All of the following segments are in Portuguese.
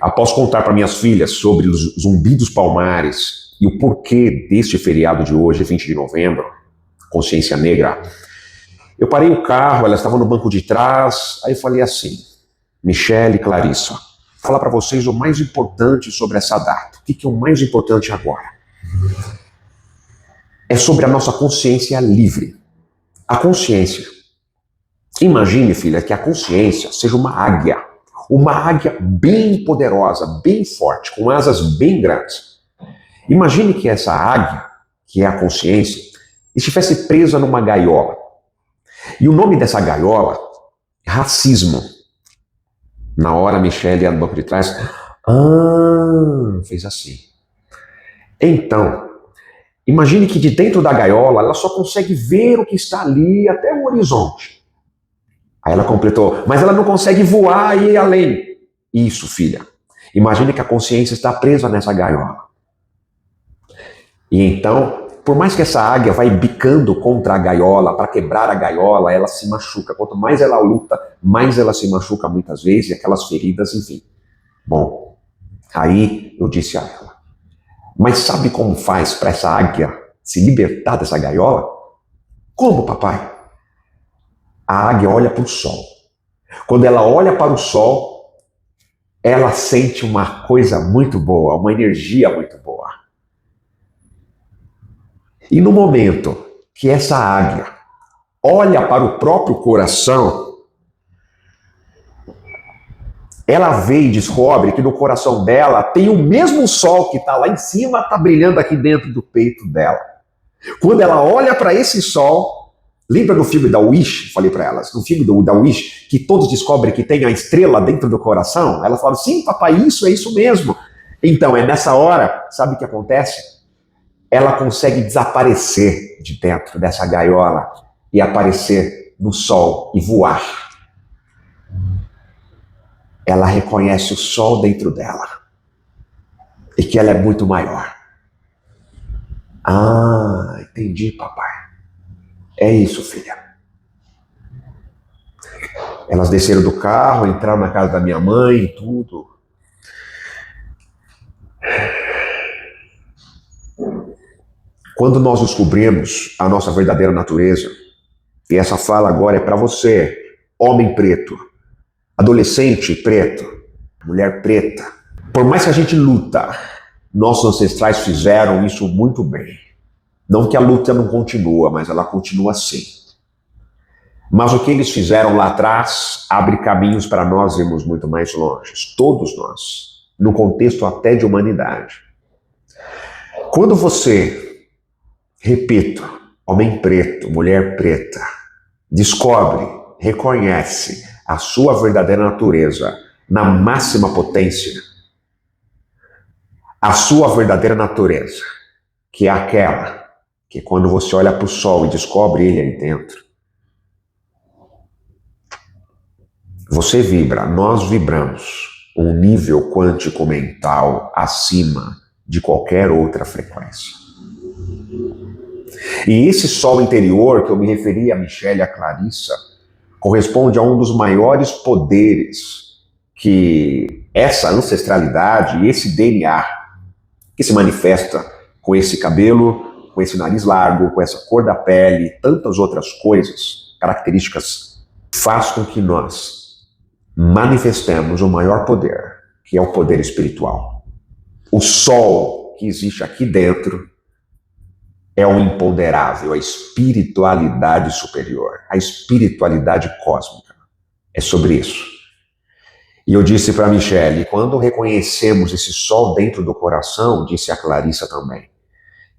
Após contar para minhas filhas sobre os Zumbi dos Palmares e o porquê deste feriado de hoje, 20 de novembro, Consciência Negra, eu parei o carro, elas estavam no banco de trás, aí eu falei assim: Michele e Clarissa, vou falar para vocês o mais importante sobre essa data. O que é o mais importante agora? É sobre a nossa consciência livre. A consciência. Imagine, filha, que a consciência seja uma águia bem poderosa, bem forte, com asas bem grandes. Imagine que essa águia, que é a consciência, estivesse presa numa gaiola. E o nome dessa gaiola é racismo. Na hora, a Michele ia no banco de trás, fez assim. Então, imagine que de dentro da gaiola, ela só consegue ver o que está ali até o horizonte. Aí ela completou, mas ela não consegue voar e ir além. Isso, filha. Imagine que a consciência está presa nessa gaiola. E então, por mais que essa águia vai bicando contra a gaiola, para quebrar a gaiola, ela se machuca. Quanto mais ela luta, mais ela se machuca muitas vezes, e aquelas feridas, enfim. Bom, aí eu disse a ela, mas sabe como faz para essa águia se libertar dessa gaiola? Como, papai? A águia olha para o sol. Quando ela olha para o sol, ela sente uma coisa muito boa, uma energia muito boa. E no momento que essa águia olha para o próprio coração, ela vê e descobre que no coração dela tem o mesmo sol que está lá em cima, está brilhando aqui dentro do peito dela. Quando ela olha para esse sol, lembra no filme da Wish? Falei para elas, no filme da Wish, que todos descobrem que tem a estrela dentro do coração? Elas falam, sim, papai, isso é isso mesmo. Então, é nessa hora, sabe o que acontece? Ela consegue desaparecer de dentro dessa gaiola e aparecer no sol e voar. Ela reconhece o sol dentro dela e que ela é muito maior. Entendi, papai. É isso, filha. Elas desceram do carro, entraram na casa da minha mãe e tudo. Quando nós descobrimos a nossa verdadeira natureza, e essa fala agora é para você, homem preto, adolescente preto, mulher preta. Por mais que a gente luta, nossos ancestrais fizeram isso muito bem. Não que a luta não continua, mas ela continua sim. Mas o que eles fizeram lá atrás abre caminhos para nós irmos muito mais longe. Todos nós, no contexto até de humanidade. Quando você, repito, homem preto, mulher preta, descobre, reconhece a sua verdadeira natureza na máxima potência, a sua verdadeira natureza, que é aquela que quando você olha para o sol e descobre ele aí dentro, você vibra, nós vibramos um nível quântico mental acima de qualquer outra frequência. E esse sol interior que eu me referi a Michele e a Clarissa corresponde a um dos maiores poderes que essa ancestralidade e esse DNA que se manifesta com esse cabelo, com esse nariz largo, com essa cor da pele e tantas outras coisas, características, faz com que nós manifestemos o maior poder, que é o poder espiritual. O sol que existe aqui dentro é o imponderável, a espiritualidade superior, a espiritualidade cósmica. É sobre isso. E eu disse para a Michele, quando reconhecemos esse sol dentro do coração, disse a Clarissa também,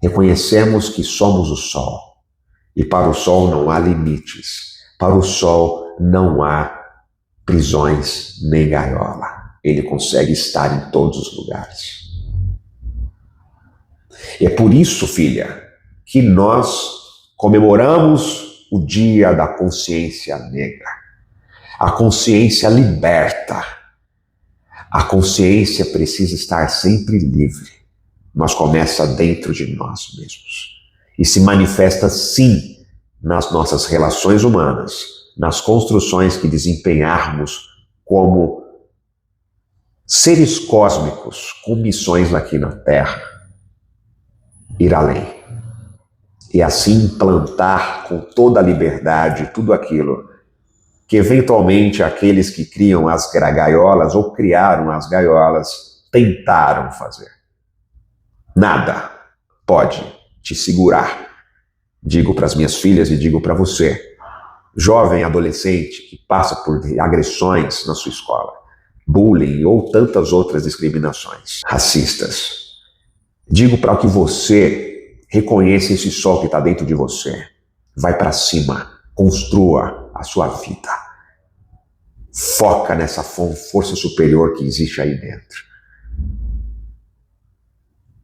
reconhecemos que somos o sol. E para o sol não há limites. Para o sol não há prisões nem gaiola. Ele consegue estar em todos os lugares. E é por isso, filha, que nós comemoramos o Dia da Consciência Negra. A consciência liberta. A consciência precisa estar sempre livre, mas começa dentro de nós mesmos. E se manifesta, sim, nas nossas relações humanas, nas construções que desempenharmos como seres cósmicos com missões aqui na Terra, ir além. E assim implantar com toda a liberdade tudo aquilo que eventualmente aqueles que criam as gaiolas ou criaram as gaiolas tentaram fazer. Nada pode te segurar. Digo para as minhas filhas e digo para você, jovem adolescente que passa por agressões na sua escola, bullying ou tantas outras discriminações racistas. Digo para que você reconheça esse sol que está dentro de você. Vai para cima, construa a sua vida. Foca nessa força superior que existe aí dentro.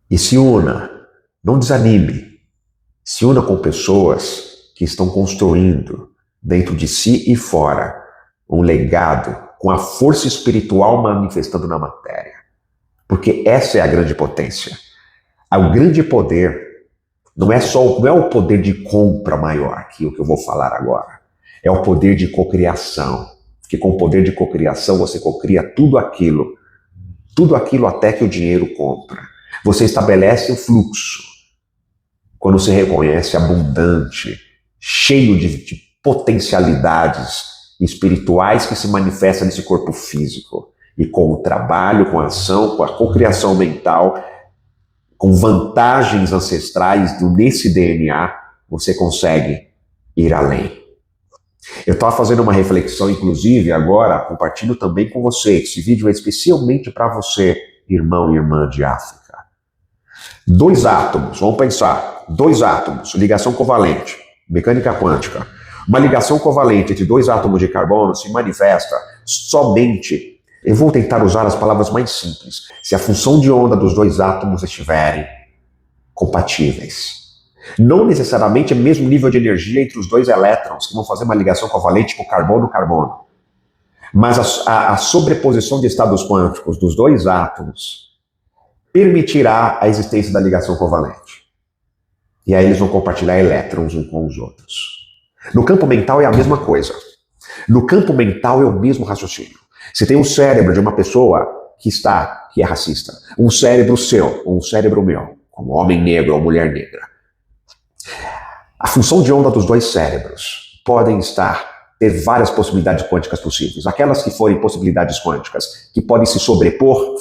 E se una, não desanime. Se una com pessoas que estão construindo dentro de si e fora um legado com a força espiritual manifestando na matéria. Porque essa é a grande potência. O grande poder não é o poder de compra maior, que é o que eu vou falar agora. É o poder de cocriação. Porque com o poder de cocriação você cocria tudo aquilo até que o dinheiro compra. Você estabelece o fluxo. Quando você reconhece abundante, cheio de potencialidades espirituais que se manifestam nesse corpo físico. E com o trabalho, com a ação, com a cocriação mental, com vantagens ancestrais nesse DNA, você consegue ir além. Eu estava fazendo uma reflexão, inclusive, agora, compartilho também com você. Esse vídeo é especialmente para você, irmão e irmã de África. 2 átomos, vamos pensar, 2 átomos, ligação covalente, mecânica quântica. Uma ligação covalente entre 2 átomos de carbono se manifesta somente, eu vou tentar usar as palavras mais simples, se a função de onda dos 2 átomos estiverem compatíveis. Não necessariamente é o mesmo nível de energia entre os 2 elétrons que vão fazer uma ligação covalente com carbono-carbono. Mas a sobreposição de estados quânticos dos 2 átomos permitirá a existência da ligação covalente. E aí eles vão compartilhar elétrons uns com os outros. No campo mental é a mesma coisa. No campo mental é o mesmo raciocínio. Você tem um cérebro de uma pessoa que é racista, um cérebro seu, um cérebro meu, como homem negro ou mulher negra. A função de onda dos 2 cérebros podem ter várias possibilidades quânticas possíveis. Aquelas que forem possibilidades quânticas que podem se sobrepor,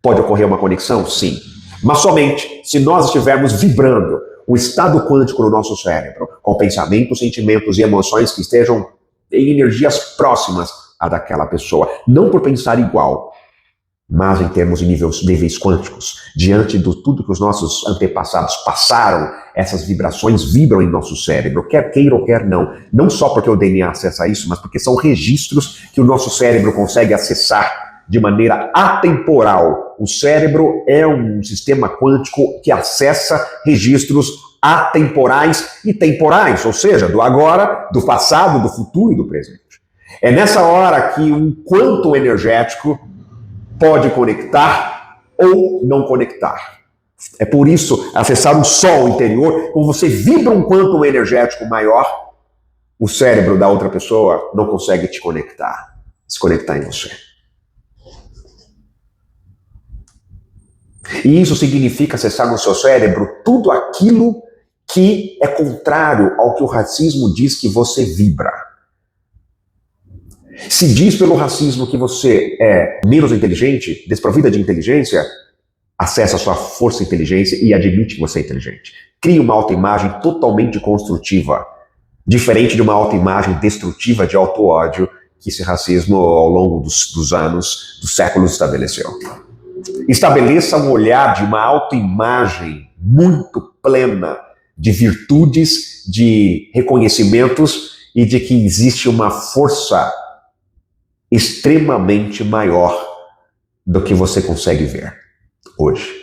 pode ocorrer uma conexão? Sim. Mas somente se nós estivermos vibrando o estado quântico no nosso cérebro, com pensamentos, sentimentos e emoções que estejam em energias próximas à daquela pessoa. Não por pensar igual, mas em termos de níveis quânticos. Diante de tudo que os nossos antepassados passaram, essas vibrações vibram em nosso cérebro, quer queira ou quer não. Não só porque o DNA acessa isso, mas porque são registros que o nosso cérebro consegue acessar de maneira atemporal. O cérebro é um sistema quântico que acessa registros atemporais e temporais, ou seja, do agora, do passado, do futuro e do presente. É nessa hora que um quanto energético pode conectar ou não conectar. É por isso, acessar o sol interior, quando você vibra um quanto energético maior, o cérebro da outra pessoa não consegue se conectar em você. E isso significa acessar no seu cérebro tudo aquilo que é contrário ao que o racismo diz que você vibra. Se diz pelo racismo que você é menos inteligente, desprovida de inteligência, acessa a sua força e inteligência e admite que você é inteligente. Cria uma autoimagem totalmente construtiva, diferente de uma autoimagem destrutiva de auto-ódio que esse racismo, ao longo dos anos, dos séculos, estabeleceu. Estabeleça um olhar de uma autoimagem muito plena de virtudes, de reconhecimentos e de que existe uma força extremamente maior do que você consegue ver hoje.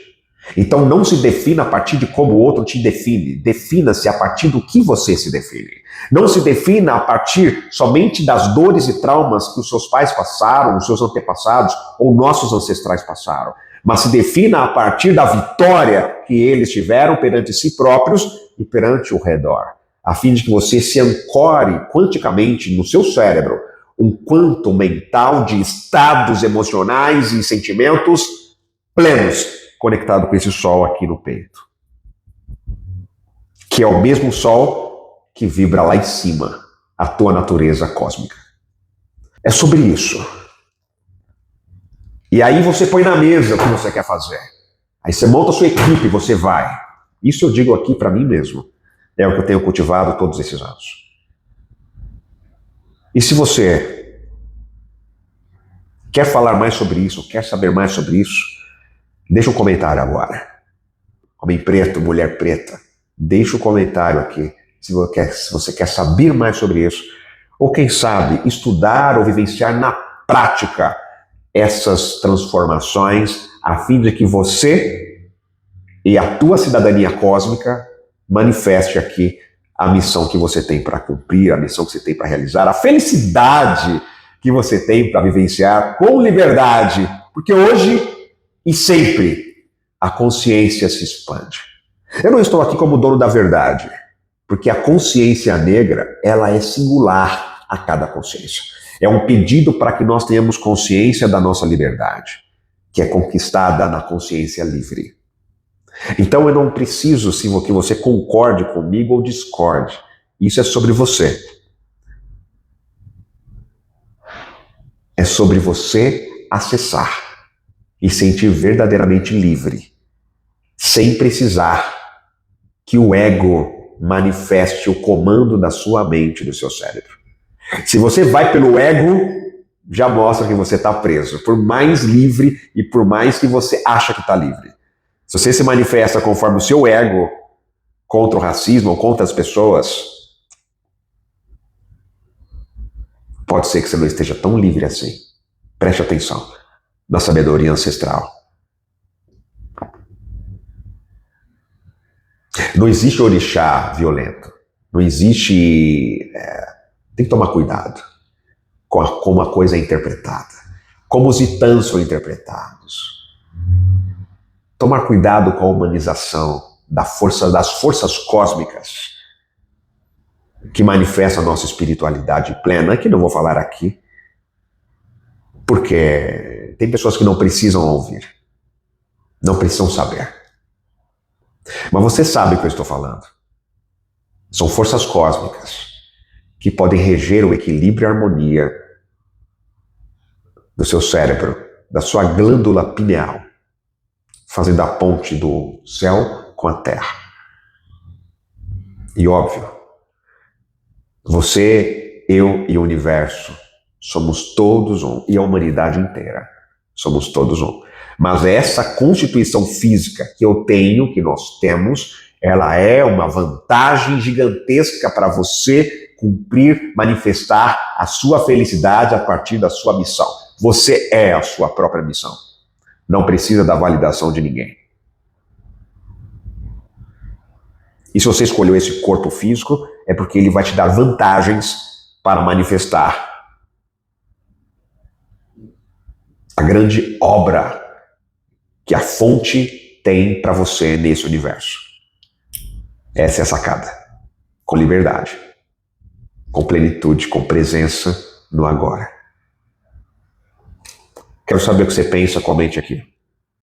Então não se defina a partir de como o outro te define. Defina-se a partir do que você se define. Não se defina a partir somente das dores e traumas que os seus pais passaram, os seus antepassados ou nossos ancestrais passaram. Mas se defina a partir da vitória que eles tiveram perante si próprios e perante o redor. A fim de que você se ancore quanticamente no seu cérebro um quantum mental de estados emocionais e sentimentos plenos conectado com esse sol aqui no peito, que é o mesmo sol que vibra lá em cima, a tua natureza cósmica. É sobre isso. E aí você põe na mesa o que você quer fazer. Aí você monta a sua equipe e você vai. Isso eu digo aqui para mim mesmo. É o que eu tenho cultivado todos esses anos. E se você quer falar mais sobre isso, quer saber mais sobre isso, deixa um comentário agora. Homem preto, mulher preta, deixa um comentário aqui se você quer saber mais sobre isso, ou quem sabe estudar ou vivenciar na prática essas transformações a fim de que você e a tua cidadania cósmica manifeste aqui a missão que você tem para cumprir, a missão que você tem para realizar, a felicidade que você tem para vivenciar com liberdade, porque hoje e sempre a consciência se expande. Eu não estou aqui como dono da verdade, porque a consciência negra, ela é singular a cada consciência. É um pedido para que nós tenhamos consciência da nossa liberdade, que é conquistada na consciência livre. Então eu não preciso que você concorde comigo ou discorde. Isso é sobre você. É sobre você acessar e sentir verdadeiramente livre, sem precisar que o ego manifeste o comando da sua mente, do seu cérebro. Se você vai pelo ego, já mostra que você está preso, por mais livre e por mais que você acha que está livre. Se você se manifesta conforme o seu ego, contra o racismo ou contra as pessoas, pode ser que você não esteja tão livre assim. Preste atenção na sabedoria ancestral. Não existe orixá violento. Não existe... tem que tomar cuidado com como a coisa é interpretada. Como os itãs são interpretados. Tomar cuidado com a humanização das forças cósmicas que manifestam a nossa espiritualidade plena, que não vou falar aqui, porque tem pessoas que não precisam ouvir, não precisam saber. Mas você sabe o que eu estou falando. São forças cósmicas que podem reger o equilíbrio e a harmonia do seu cérebro, da sua glândula pineal, fazendo a ponte do céu com a terra. E óbvio, você, eu e o universo somos todos um, e a humanidade inteira somos todos um. Mas essa constituição física que eu tenho, que nós temos, ela é uma vantagem gigantesca para você cumprir, manifestar a sua felicidade a partir da sua missão. Você é a sua própria missão. Não precisa da validação de ninguém. E se você escolheu esse corpo físico, é porque ele vai te dar vantagens para manifestar a grande obra que a fonte tem para você nesse universo. Essa é a sacada. Com liberdade, com plenitude, com presença no agora. Quero saber o que você pensa, comente aqui.